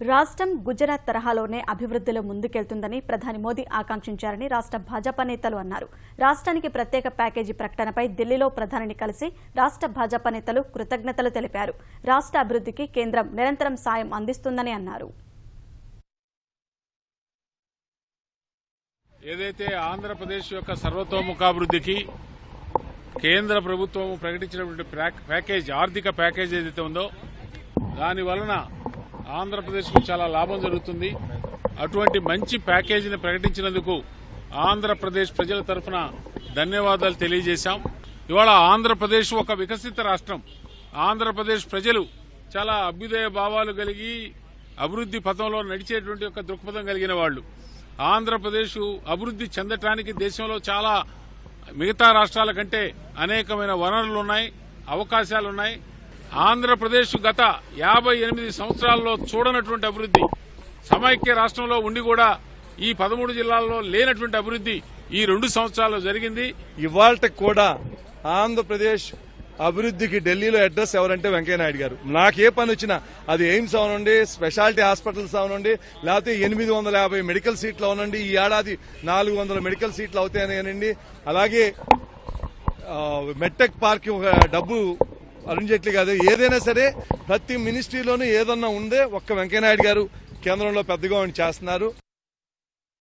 రాష్ట్రం గుజరాత్ తరహాలోనే అభివృద్ధిలో ముందుకెళ్తుందని ప్రధాని మోదీ ఆకాంక్షించారని రాష్ట్ర భాజపా నేతలు అన్నారు. రాష్ట్రానికి ప్రత్యేక ప్యాకేజీ ప్రకటనపై ఢిల్లీలో ప్రధానిని కలిసి రాష్ట్ర భాజపా నేతలు కృతజ్ఞతలు తెలిపారు. రాష్ట్ర అభివృద్ధికి కేంద్రం నిరంతరం సాయం అందిస్తుందని అన్నారు. ఏదైతే ఆంధ్రప్రదేశ్ యొక్క సర్వతోముఖాభివృద్ధికి కేంద్ర ప్రభుత్వం ప్రకటించినటువంటి ప్యాకేజ్, ఆర్థిక ప్యాకేజ్ ఏదైతే ఉందో దాని వలన ఆంధ్రప్రదేశ్కు చాలా లాభం జరుగుతుంది. అటువంటి మంచి ప్యాకేజీని ప్రకటించినందుకు ఆంధ్రప్రదేశ్ ప్రజల తరఫున ధన్యవాదాలు తెలియజేశాం. ఇవాళ ఆంధ్రప్రదేశ్ ఒక వికసిత రాష్ట్రం. ఆంధ్రప్రదేశ్ ప్రజలు చాలా అభ్యుదయ భావాలు కలిగి అభివృద్ది పథంలో నడిచేటువంటి ఒక దృక్పథం కలిగిన వాళ్లు. ఆంధ్రప్రదేశ్ అభివృద్ది చెందటానికి దేశంలో చాలా మిగతా రాష్ట్రాల కంటే అనేకమైన వనరులున్నాయి, అవకాశాలున్నాయి. ఆంధ్రప్రదేశ్ గత 58 సంవత్సరాల్లో చూడనటువంటి అభివృద్ది, సమైక్య రాష్ట్రంలో ఉండి కూడా ఈ 13 జిల్లాల్లో లేనటువంటి అభివృద్ది ఈ 2 సంవత్సరాల్లో జరిగింది. ఇవాళ కూడా ఆంధ్రప్రదేశ్ అభివృద్ధికి ఢిల్లీలో అడ్రస్ ఎవరంటే వెంకయ్యనాయుడు గారు. నాకే పని వచ్చినా అది ఎయిమ్స్ అవనండి, స్పెషాలిటీ హాస్పిటల్స్ అవనండి, లేకపోతే 850 మెడికల్ సీట్లు అవనండి, ఈ ఏడాది 400 మెడికల్ సీట్లు అవుతాయనండి, అలాగే మెట్టెక్ పార్క్ డబ్బు అరుణ్ జైట్లీ కాదు, ఏదైనా సరే ప్రతి మినిస్ట్రీలోనూ ఏదన్నా ఉందే ఒక్క వెంకయ్యనాయుడు గారు కేంద్రంలో పెద్దగా చేస్తున్నారు.